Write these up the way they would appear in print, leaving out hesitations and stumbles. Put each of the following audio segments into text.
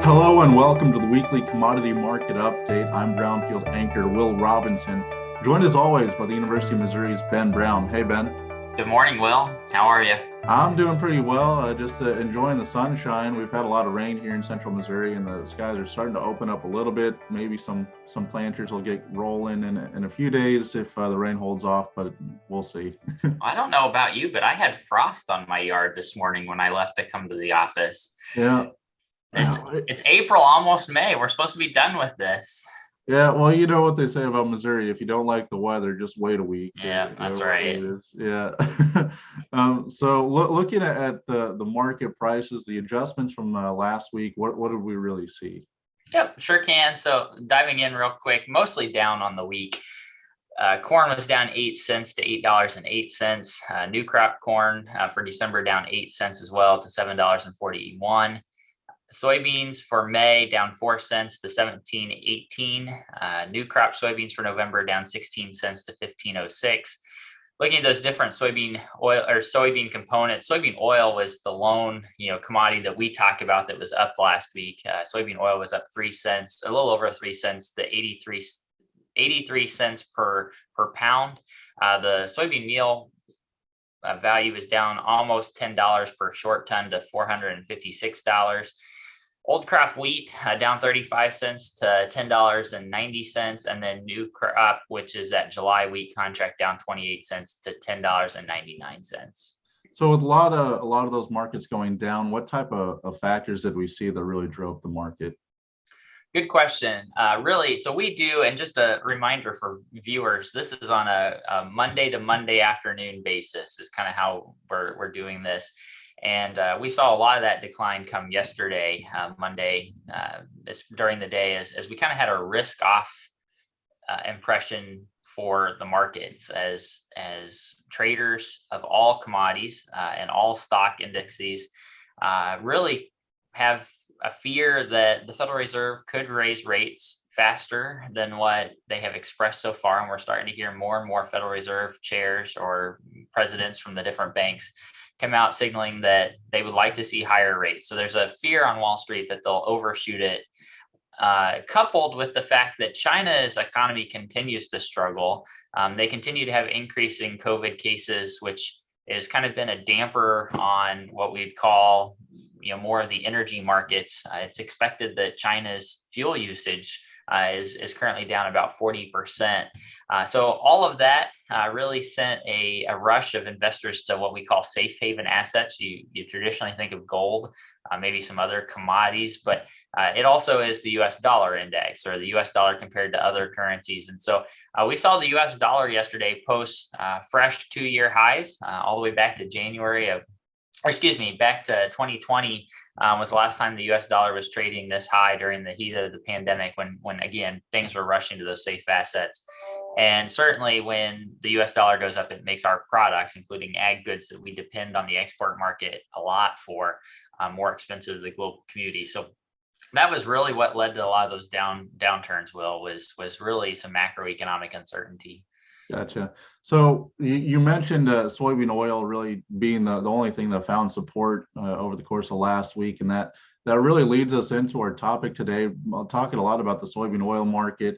Hello and welcome to the weekly commodity market update. I'm Brownfield anchor Will Robinson, joined as always by the University of Missouri's Ben Brown. Hey, Ben. Good morning, Will. How are you? I'm doing pretty well. Just enjoying the sunshine. We've had a lot of rain here in central Missouri, and the skies are starting to open up a little bit. Maybe some planters will get rolling in a few days if the rain holds off, but we'll see. I don't know about you, but I had frost on my yard this morning when I left to come to the office. Yeah. It's April, almost May. We're supposed to be done with this. Yeah, well, you know what they say about Missouri. If you don't like the weather, just wait a week. Yeah, that's right. Yeah. So looking at the market prices, the adjustments from last week, what did we really see? Yep, sure can. So diving in real quick, mostly down on the week. Corn was down 8 cents to $8.08. New crop corn for December down 8 cents as well to $7.41. Soybeans for May down 4 cents to 17.18. New crop soybeans for November down 16 cents to 15.06. Looking at those different soybean oil or soybean components, soybean oil was the lone commodity that we talked about that was up last week. Soybean oil was up 3 cents, a little over 3 cents to 83 cents per pound. The soybean meal value is down almost $10 per short ton to $456. Old crop wheat down 35 cents to $10.90, and then new crop, which is that July wheat contract, down 28 cents to $10.99. So with a lot of those markets going down, what type of factors did we see that really drove the market? Good question. Really, so we do, and just a reminder for viewers, this is on a Monday to Monday afternoon basis is kind of how we're doing this. And we saw a lot of that decline come yesterday, Monday, during the day, as we kind of had a risk off impression for the markets as traders of all commodities and all stock indices really have a fear that the Federal Reserve could raise rates faster than what they have expressed so far. And we're starting to hear more and more Federal Reserve chairs or presidents from the different banks come out signaling that they would like to see higher rates. So there's a fear on Wall Street that they'll overshoot it, coupled with the fact that China's economy continues to struggle. They continue to have increasing COVID cases, which has kind of been a damper on what we'd call more of the energy markets. It's expected that China's fuel usage is currently down about 40%. So all of that really sent a rush of investors to what we call safe haven assets. You traditionally think of gold, maybe some other commodities, but it also is the US dollar index, or the US dollar compared to other currencies. And so we saw the US dollar yesterday post fresh 2-year highs all the way back to back to 2020 was the last time the US dollar was trading this high during the heat of the pandemic, when again, things were rushing to those safe assets. And certainly when the US dollar goes up, it makes our products, including ag goods that we depend on the export market a lot for, more expensive to the global community. So that was really what led to a lot of those downturns, Will, was really some macroeconomic uncertainty. Gotcha. So you mentioned soybean oil really being the only thing that found support over the course of last week, and that really leads us into our topic today. I'm talking a lot about the soybean oil market.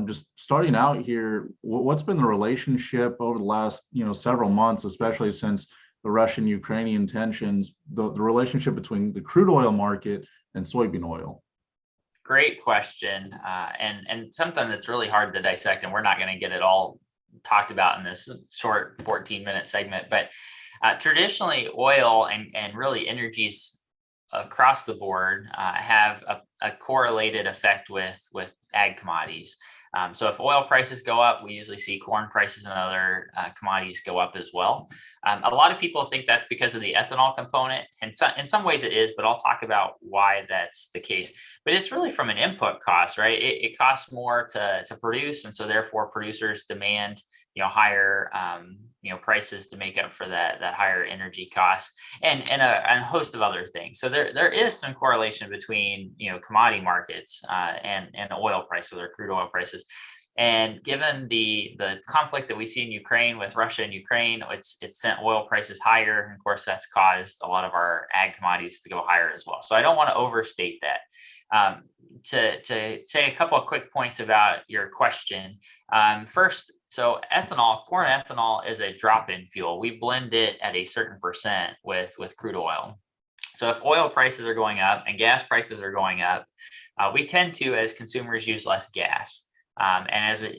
Just starting out here, what's been the relationship over the last several months, especially since the Russian-Ukrainian tensions, the relationship between the crude oil market and soybean oil? Great question, and something that's really hard to dissect, and we're not going to get it all talked about in this short 14-minute segment. But traditionally, oil and really energies across the board have a correlated effect with ag commodities. So if oil prices go up, we usually see corn prices and other commodities go up as well. A lot of people think that's because of the ethanol component, and in some ways it is, but I'll talk about why that's the case. But it's really from an input cost, right? It costs more to produce, and so therefore producers demand higher prices to make up for that higher energy costs, and a host of other things. So there is some correlation between commodity markets and oil prices, or crude oil prices. And given the conflict that we see in Ukraine with Russia and Ukraine, it's sent oil prices higher. And of course, that's caused a lot of our ag commodities to go higher as well. So I don't want to overstate that. To say a couple of quick points about your question. First, so ethanol, corn ethanol is a drop-in fuel. We blend it at a certain percent with crude oil. So if oil prices are going up and gas prices are going up, we tend to, as consumers, use less gas. And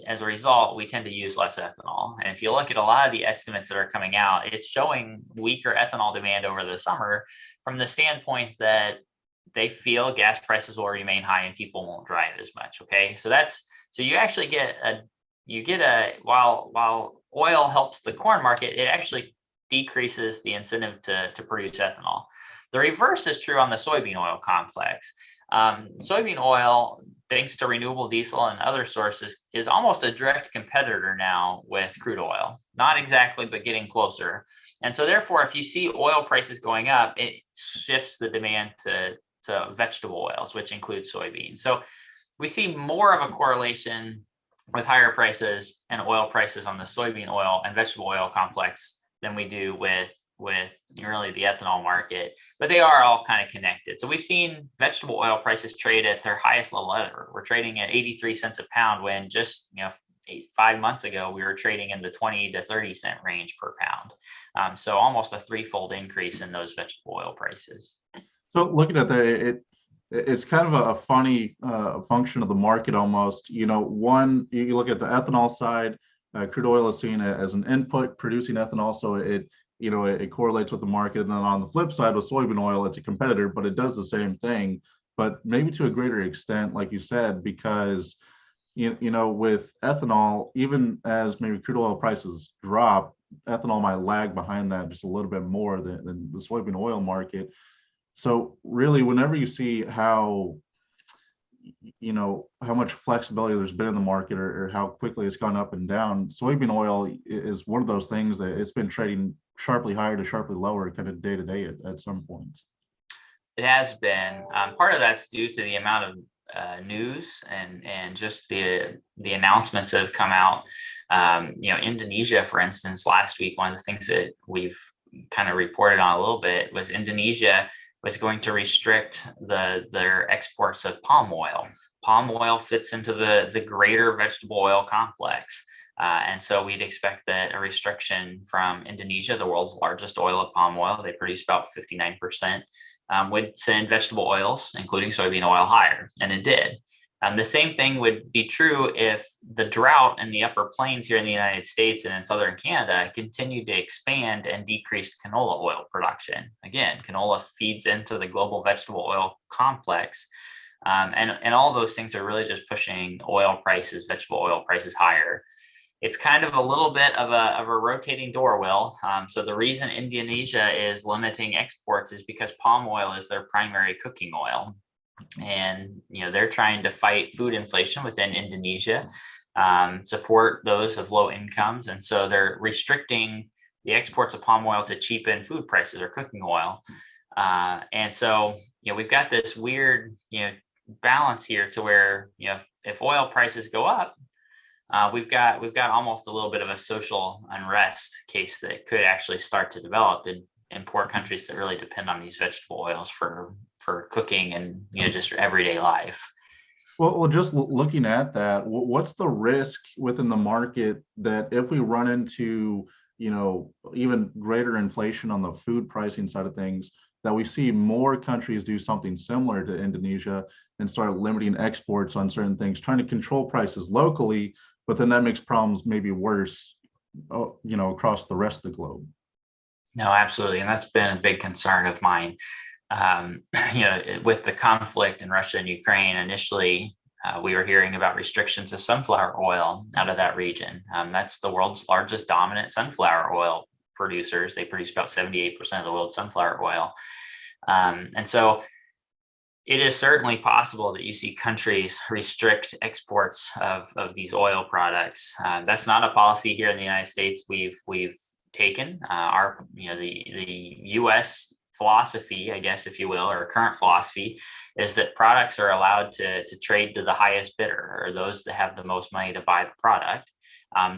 as a result, we tend to use less ethanol. And if you look at a lot of the estimates that are coming out, it's showing weaker ethanol demand over the summer from the standpoint that they feel gas prices will remain high and people won't drive as much. Okay, so you actually get while oil helps the corn market, it actually decreases the incentive to produce ethanol. The reverse is true on the soybean oil complex. Soybean oil, thanks to renewable diesel and other sources, is almost a direct competitor now with crude oil. Not exactly, but getting closer. And so therefore, if you see oil prices going up, it shifts the demand to vegetable oils, which include soybeans. So we see more of a correlation with higher prices and oil prices on the soybean oil and vegetable oil complex than we do with really the ethanol market, but they are all kind of connected. So we've seen vegetable oil prices trade at their highest level ever. We're trading at 83 cents a pound when just 5 months ago we were trading in the 20 to 30 cent range per pound. So almost a threefold increase in those vegetable oil prices. So looking at that, it's kind of a funny function of the market almost. One, you look at the ethanol side, crude oil is seen as an input producing ethanol, so it correlates with the market. And then on the flip side with soybean oil, it's a competitor, but it does the same thing, but maybe to a greater extent, like you said, because with ethanol, even as maybe crude oil prices drop, ethanol might lag behind that just a little bit more than the soybean oil market. So really, whenever you see how much flexibility there's been in the market, or how quickly it's gone up and down, soybean oil is one of those things that it's been trading sharply higher to sharply lower kind of day to day at some points. It has been. Part of that's due to the amount of news and just the announcements that have come out. Indonesia, for instance, last week, one of the things that we've kind of reported on a little bit was Indonesia was going to restrict their exports of palm oil. Palm oil fits into the greater vegetable oil complex. And so we'd expect that a restriction from Indonesia, the world's largest oil of palm oil, they produce about 59%, would send vegetable oils, including soybean oil, higher. And it did. The same thing would be true if the drought in the upper plains here in the United States and in southern Canada continued to expand and decreased canola oil production. Again, canola feeds into the global vegetable oil complex. And all those things are really just pushing oil prices, vegetable oil prices higher. It's kind of a little bit of a rotating door, Will. So the reason Indonesia is limiting exports is because palm oil is their primary cooking oil. And they're trying to fight food inflation within Indonesia, support those of low incomes, and so they're restricting the exports of palm oil to cheapen food prices or cooking oil. And so we've got this weird balance here to where if oil prices go up, we've got almost a little bit of a social unrest case that could actually start to develop in poor countries that really depend on these vegetable oils for cooking and just everyday life. Well, just looking at that, what's the risk within the market that if we run into even greater inflation on the food pricing side of things, that we see more countries do something similar to Indonesia and start limiting exports on certain things, trying to control prices locally, but then that makes problems maybe worse across the rest of the globe? No, absolutely. And that's been a big concern of mine. With the conflict in Russia and Ukraine, initially, we were hearing about restrictions of sunflower oil out of that region. That's the world's largest dominant sunflower oil producers. They produce about 78% of the world's sunflower oil. And so it is certainly possible that you see countries restrict exports of these oil products. That's not a policy here in the United States we've taken. The U.S. philosophy, I guess, if you will, or current philosophy, is that products are allowed to trade to the highest bidder, or those that have the most money to buy the product.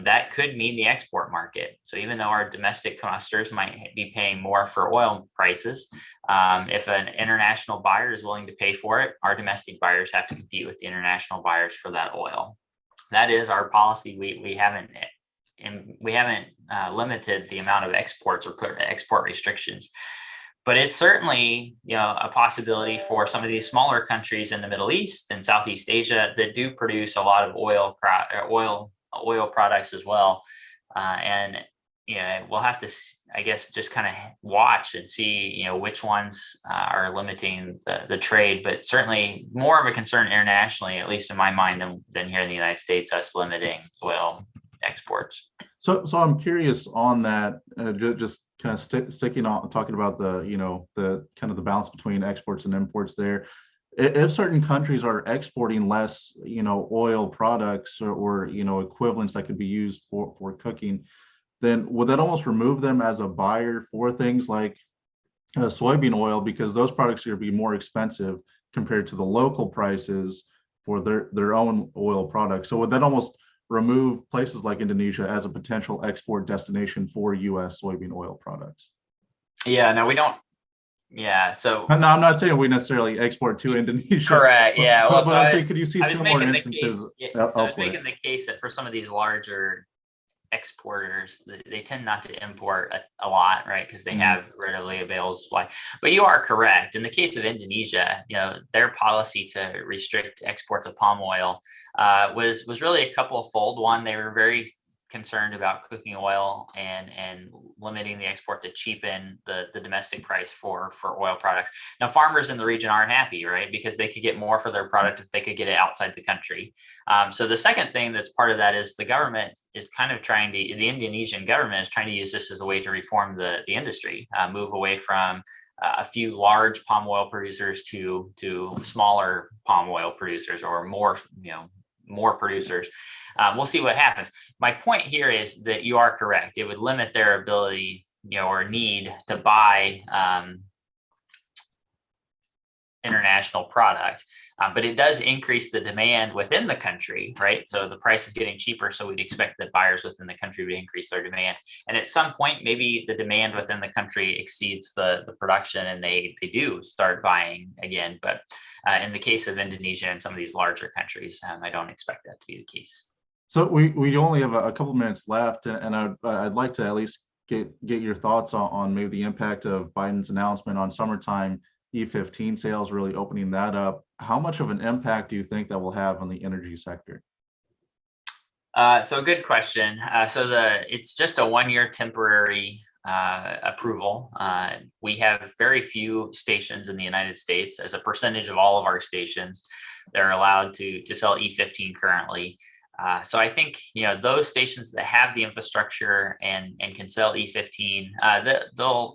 That could mean the export market. So even though our domestic customers might be paying more for oil prices, if an international buyer is willing to pay for it, our domestic buyers have to compete with the international buyers for that oil. That is our policy. We haven't limited the amount of exports or put export restrictions. But it's certainly, a possibility for some of these smaller countries in the Middle East and Southeast Asia that do produce a lot of oil products as well. And we'll have to, I guess, just kind of watch and see, which ones are limiting the trade. But certainly more of a concern internationally, at least in my mind, than here in the United States, us limiting oil exports. So I'm curious on that. Just kind of sticking on talking about the kind of the balance between exports and imports there. If certain countries are exporting less, oil products or equivalents that could be used for cooking, then would that almost remove them as a buyer for things like soybean oil, because those products are going to be more expensive compared to the local prices for their own oil products? So would that almost remove places like Indonesia as a potential export destination for U.S. soybean oil products? Yeah, no, we don't. Yeah, so no, I'm not saying we necessarily export to Indonesia. Correct. Yeah. Well, but I'm saying, could you see similar instances elsewhere? So I was making the case that for some of these larger exporters, they tend not to import a lot, right? Because they have readily available supply. But you are correct. In the case of Indonesia, their policy to restrict exports of palm oil was really a couple of fold. One, they were very concerned about cooking oil and limiting the export to cheapen the domestic price for oil products. Now, farmers in the region aren't happy, right? Because they could get more for their product if they could get it outside the country. So the second thing that's part of that is the government is kind of the Indonesian government is trying to use this as a way to reform the industry, move away from a few large palm oil producers to smaller palm oil producers, or more producers. We'll see what happens. My point here is that you are correct. It would limit their ability, or need to buy international product, but it does increase the demand within the country, right? So the price is getting cheaper, so we'd expect that buyers within the country would increase their demand. And at some point, maybe the demand within the country exceeds the production, and they do start buying again. But in the case of Indonesia and some of these larger countries, I don't expect that to be the case. So we only have a couple minutes left, and I'd like to at least get your thoughts on maybe the impact of Biden's announcement on summertime E15 sales, really opening that up. How much of an impact do you think that will have on the energy sector? So good question. It's just a 1-year temporary approval. We have very few stations in the United States. As a percentage of all of our stations, they're allowed to sell E15 currently. So I think, those stations that have the infrastructure and can sell E15,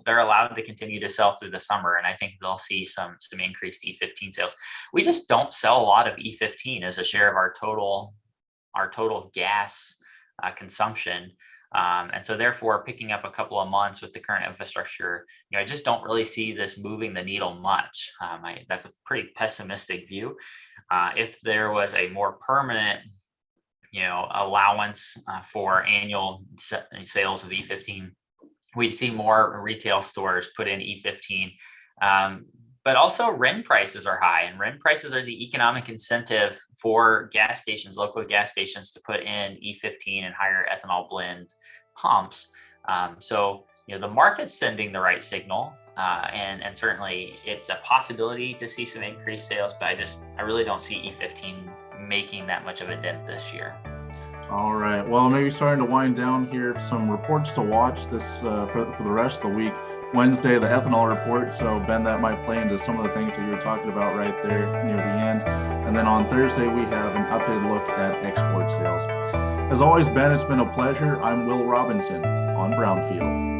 they're allowed to continue to sell through the summer. And I think they'll see some increased E15 sales. We just don't sell a lot of E15 as a share of our total gas consumption. And so therefore, picking up a couple of months with the current infrastructure, I just don't really see this moving the needle much. That's a pretty pessimistic view. If there was a more permanent allowance for annual sales of E15, we'd see more retail stores put in E15. But also RIN prices are high, and RIN prices are the economic incentive for gas stations, local gas stations, to put in E15 and higher ethanol blend pumps. So the market's sending the right signal, and certainly it's a possibility to see some increased sales, but I really don't see E15 making that much of a dent this year. All right. Well, maybe starting to wind down here. Some reports to watch this for the rest of the week. Wednesday, the ethanol report. So Ben, that might play into some of the things that you were talking about right there near the end. And then on Thursday, we have an updated look at export sales. As always, Ben, it's been a pleasure. I'm Will Robinson on Brownfield.